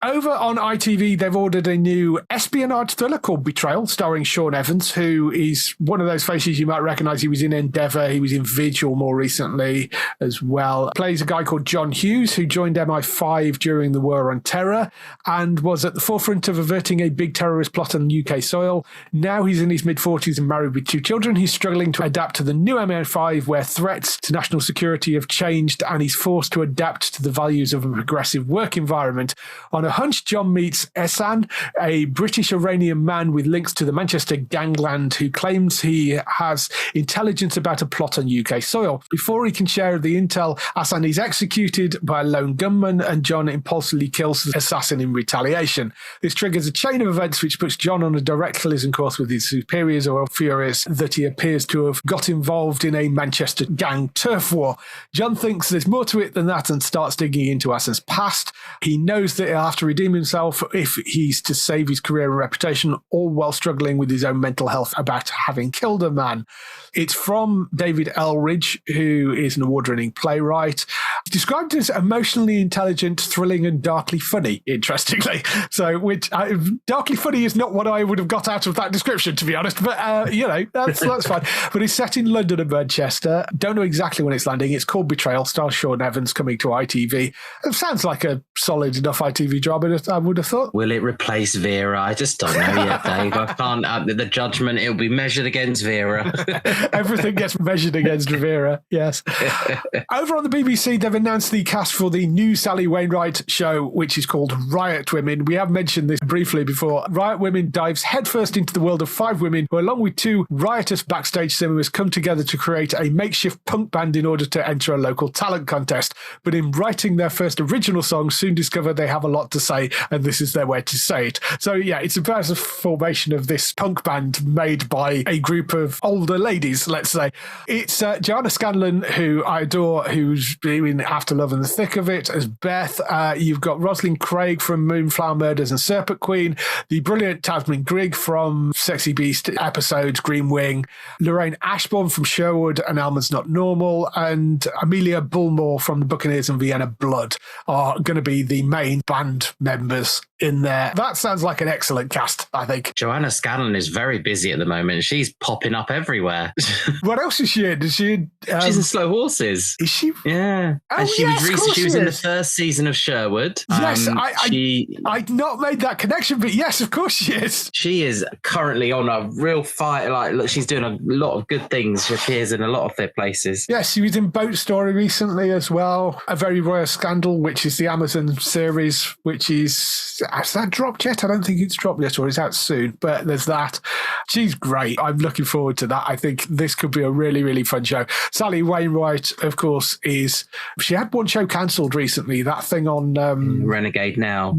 Over on ITV, they've ordered a new espionage thriller called Betrayal, starring Sean Evans, who is one of those faces you might recognise. He was in Endeavour, he was in Vigil more recently as well. Plays a guy called John Hughes, who joined MI5 during the War on Terror and was at the forefront of averting a big terrorist plot on UK soil. Now he's in his mid-40s and married with 2 children. He's struggling to adapt to the new MI5, where threats to national security have changed, and he's forced to adapt to the values of a progressive work environment on a a hunch, John meets Ehsan, a British-Iranian man with links to the Manchester gangland who claims he has intelligence about a plot on UK soil. Before he can share the intel, Ehsan is executed by a lone gunman and John impulsively kills the assassin in retaliation. This triggers a chain of events which puts John on a direct collision course with his superiors, or furious that he appears to have got involved in a Manchester gang turf war. John thinks there's more to it than that and starts digging into Ehsan's past. He knows that he'll have to redeem himself if he's to save his career and reputation, all while struggling with his own mental health about having killed a man. It's from David Elridge, who is an award-winning playwright. It's described as emotionally intelligent, thrilling, and darkly funny, interestingly. So, darkly funny is not what I would have got out of that description, to be honest. But, that's fine. But it's set in London and Manchester. Don't know exactly when it's landing. It's called Betrayal, stars Sean Evans, coming to ITV. It sounds like a solid enough ITV drama, I would have thought. Will it replace Vera? I just don't know yet, Dave. I can't. The judgment, it'll be measured against Vera. Everything gets measured against Vera, yes. Over on the BBC, they've announced the cast for the new Sally Wainwright show, which is called Riot Women. We have mentioned this briefly before. Riot Women dives headfirst into the world of 5 women who, along with 2 riotous backstage singers, come together to create a makeshift punk band in order to enter a local talent contest. But in writing their first original song, soon discover they have a lot to say, and this is their way to say it. So, yeah, it's about the formation of this punk band made by a group of older ladies, let's say. It's Joanna Scanlon, who I adore, who's in After Love and the Thick of It as Beth. You've got Rosalind Craig from Moonflower Murders and Serpent Queen, the brilliant Tasman Grigg from Sexy Beast episodes Green Wing, Lorraine Ashbourne from Sherwood and Almonds Not Normal, and Amelia Bullmore from the Buccaneers and Vienna Blood are going to be the main band members in there. That sounds like an excellent cast, I think. Joanna Scanlon is very busy at the moment. She's popping up everywhere. What else is she in? Is she in, she's in Slow Horses. Is she? Yeah. Oh, and she yes, she was in the first season of Sherwood. Yes, I'd not made that connection, but yes, of course she is. She is currently on a real fight. Like, look, she's doing a lot of good things. She appears in a lot of their places. Yes, she was in Boat Story recently as well. A Very Royal Scandal, which is the Amazon series, which is... Has that dropped yet? I don't think it's dropped yet, or it's out soon, but there's that. She's great. I'm looking forward to that. I think this could be a really, really fun show. Sally Wainwright, of course, she had one show cancelled recently, that thing on... Renegade Now,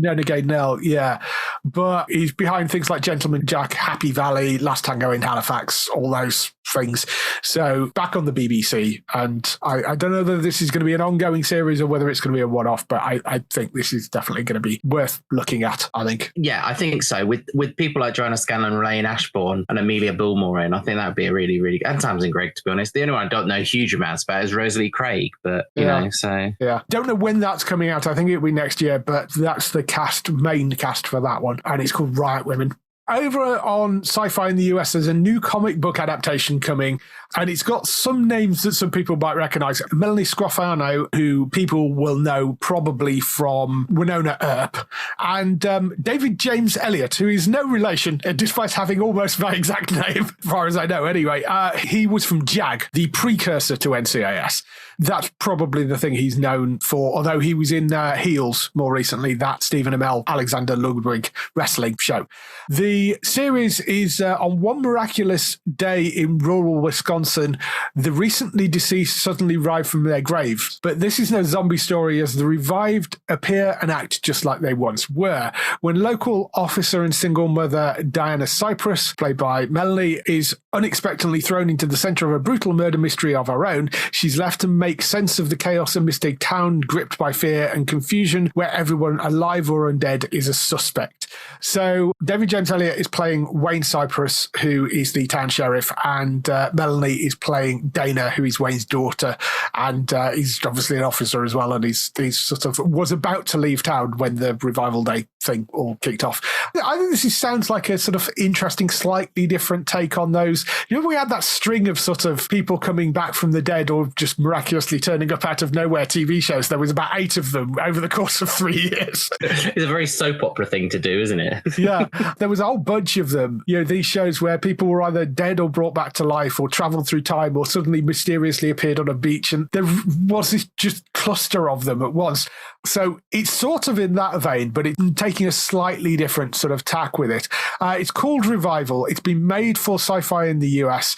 yeah. But he's behind things like Gentleman Jack, Happy Valley, Last Tango in Halifax, all those things. So back on the BBC, and I don't know whether this is going to be an ongoing series or whether it's going to be a one-off, but I think this is definitely going to be worth looking at, I think. Yeah, I think so. With people like Joanna Scanlon, Lorraine Ashbourne and Amelia Bullmore in, I think that would be a really, really good... And Tamsin Gregg, to be honest. The only one I don't know huge amounts about is Rosalie Craig, but, you know, so... Yeah. Don't know when that's coming out. I think it'll be next year, but that's the main cast for that one, and it's called Riot Women. Over on Sci-Fi in the US, there's a new comic book adaptation coming, and it's got some names that some people might recognise. Melanie Scrofano, who people will know probably from Winona Earp, and David James Elliott, who is no relation, despite having almost my exact name, as far as I know anyway. He was from JAG, the precursor to NCIS. That's probably the thing he's known for, although he was in Heels more recently, that Stephen Amell, Alexander Ludwig wrestling show. The series is on one miraculous day in rural Wisconsin, the recently deceased suddenly rise from their grave. But this is no zombie story, as the revived appear and act just like they once were. When local officer and single mother Diana Cypress, played by Melanie, is unexpectedly thrown into the center of a brutal murder mystery of her own, she's left to make sense of the chaos amidst a town gripped by fear and confusion where everyone alive or undead is a suspect. So David James Elliott is playing Wayne Cypress, who is the town sheriff, and Melanie is playing Dana, who is Wayne's daughter, and he's obviously an officer as well, and he's sort of was about to leave town when the Revival Day thing all kicked off. I think this sounds like a sort of interesting, slightly different take on those. You know, we had that string of sort of people coming back from the dead or just miraculously turning up out of nowhere TV shows. There was about 8 of them over the course of 3 years. It's a very soap opera thing to do, isn't it? Yeah, there was a whole bunch of them. These shows where people were either dead or brought back to life or traveled through time or suddenly mysteriously appeared on a beach. And there was this just cluster of them at once. So it's sort of in that vein, but it's taking a slightly different sort of tack with it. It's called Revival. It's been made for Sci-Fi in the US.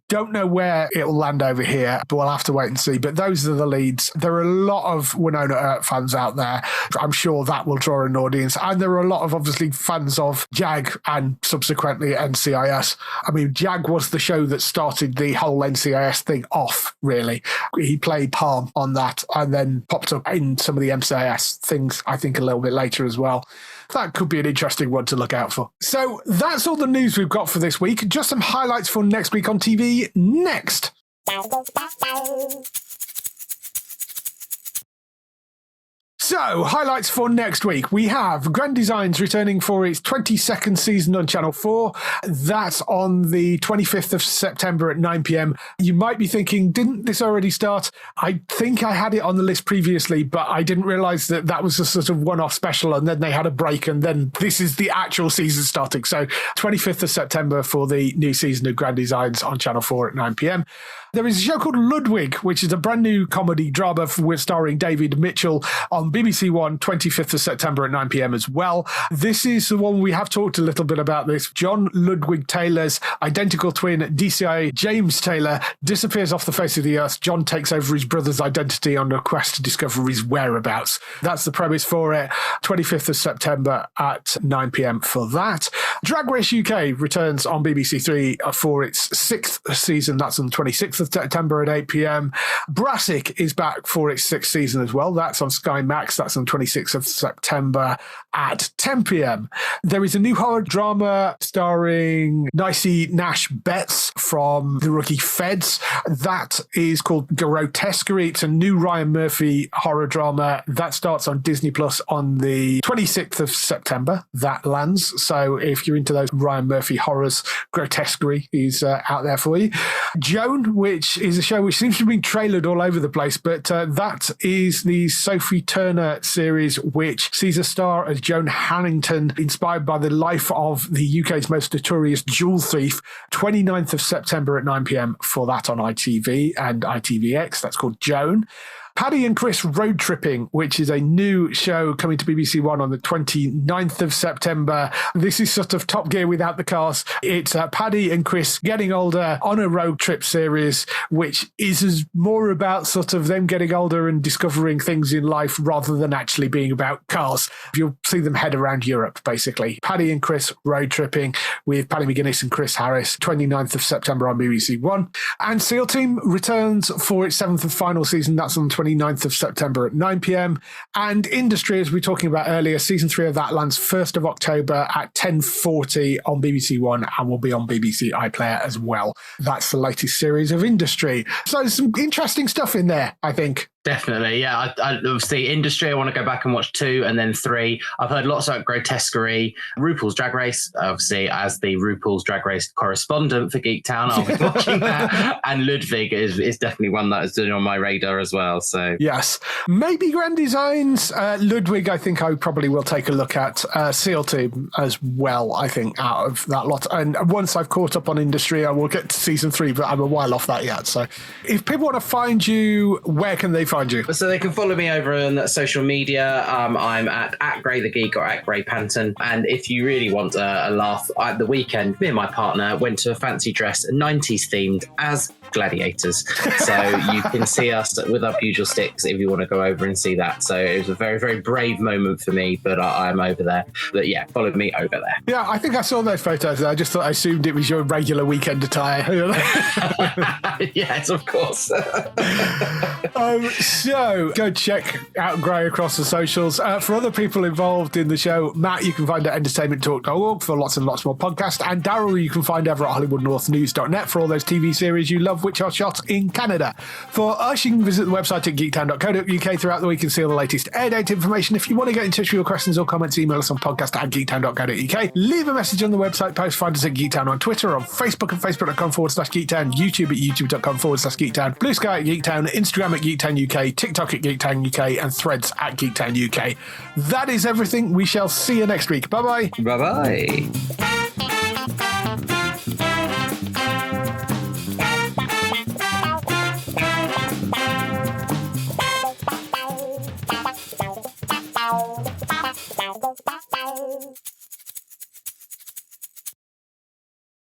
Don't know where it'll land over here, but we'll have to wait and see. But those are the leads. There are a lot of Winona Earp fans out there. I'm sure that will draw an audience. And there are a lot of, obviously, fans of JAG and subsequently NCIS. I mean, JAG was the show that started the whole NCIS thing off, really. He played Palm on that and then popped up in some of the NCIS things, I think, a little bit later as well. That could be an interesting one to look out for. So that's all the news we've got for this week. Just some highlights for next week on TV next. So, highlights for next week. We have Grand Designs returning for its 22nd season on Channel 4. That's on the 25th of September at 9 p.m. You might be thinking, didn't this already start? I think I had it on the list previously, but I didn't realise that that was a sort of one-off special, and then they had a break, and then this is the actual season starting. So, 25th of September for the new season of Grand Designs on Channel 4 at 9 p.m. There is a show called Ludwig, which is a brand new comedy drama starring David Mitchell on BBC One, 25th of September at 9 p.m. as well. This is the one we have talked a little bit about this. John Ludwig Taylor's identical twin, DCI James Taylor, disappears off the face of the earth. John takes over his brother's identity on a quest to discover his whereabouts. That's the premise for it. 25th of September at 9 p.m. for that. Drag Race UK returns on BBC Three for its 6th season. That's on the 26th of September at 8 p.m. Brassic is back for its 6th season as well. That's on Sky Max. That's on 26th of September at 10 p.m. There is a new horror drama starring Nicey Nash Betts from The Rookie Feds. That is called Grotesquerie. It's a new Ryan Murphy horror drama that starts on Disney Plus on the 26th of September. That lands. So if you're into those Ryan Murphy horrors, Grotesquerie is out there for you. Joan, which is a show which seems to be trailered all over the place, but that is the Sophie Turner series, which sees a star as Joan Hannington, inspired by the life of the UK's most notorious jewel thief. 29th of September at 9 p.m. for that on ITV and ITVX. That's called Joan. Paddy and Chris Road Tripping, which is a new show coming to BBC One on the 29th of September. This is sort of Top Gear without the cars. It's Paddy and Chris getting older on a road trip series, which is more about sort of them getting older and discovering things in life rather than actually being about cars. You'll see them head around Europe, basically. Paddy and Chris Road Tripping with Paddy McGuinness and Chris Harris, 29th of September on BBC One. And SEAL Team returns for its 7th and final season. That's on the 29th of September at 9 p.m. And Industry, as we were talking about earlier, season 3 of that lands 1st of October at 10:40 on BBC One and will be on BBC iPlayer as well. That's the latest series of Industry. So there's some interesting stuff in there, I think. Definitely, yeah. I obviously, Industry, I want to go back and watch 2 and then 3. I've heard lots about Grotesquerie, RuPaul's Drag Race. Obviously, as the RuPaul's Drag Race correspondent for Geektown, I'll be watching that. And Ludwig is definitely one that is on my radar as well. So yes, maybe Grand Designs. Ludwig, I think I probably will take a look at. SEAL Team as well, I think, out of that lot. And once I've caught up on Industry, I will get to season 3, but I'm a while off that yet. So if people want to find you, where can they find you? So they can follow me over on social media. I'm at Gray the Geek or at Gray Panton. And if you really want a laugh, at the weekend, me and my partner went to a fancy dress, 90s themed, as gladiators. So you can see us with our pugil sticks if you want to go over and see that. So it was a very, very brave moment for me, but I'm over there. But yeah, follow me over there. Yeah, I think I saw those photos. I just thought I assumed it was your regular weekend attire. Yes, of course. So go check out Gray across the socials. For other people involved in the show, Matt, you can find at entertainmenttalk.org for lots and lots more podcasts. And Daryl, you can find over at hollywoodnorthnews.net for all those TV series you love which are shot in Canada. For us, you can visit the website at geektown.co.uk throughout the week and see all the latest air date information. If you want to get in touch with your questions or comments, email us on podcast@geektown.co.uk. Leave a message on the website post. Find us at Geektown on Twitter, on Facebook at facebook.com/Geektown, YouTube at youtube.com/Geektown, Blue Sky at Geektown, Instagram at Geektown UK, UK, TikTok at Geektown UK, and Threads at Geektown UK. That is everything. We shall see you next week. Bye-bye. Bye-bye. Wow.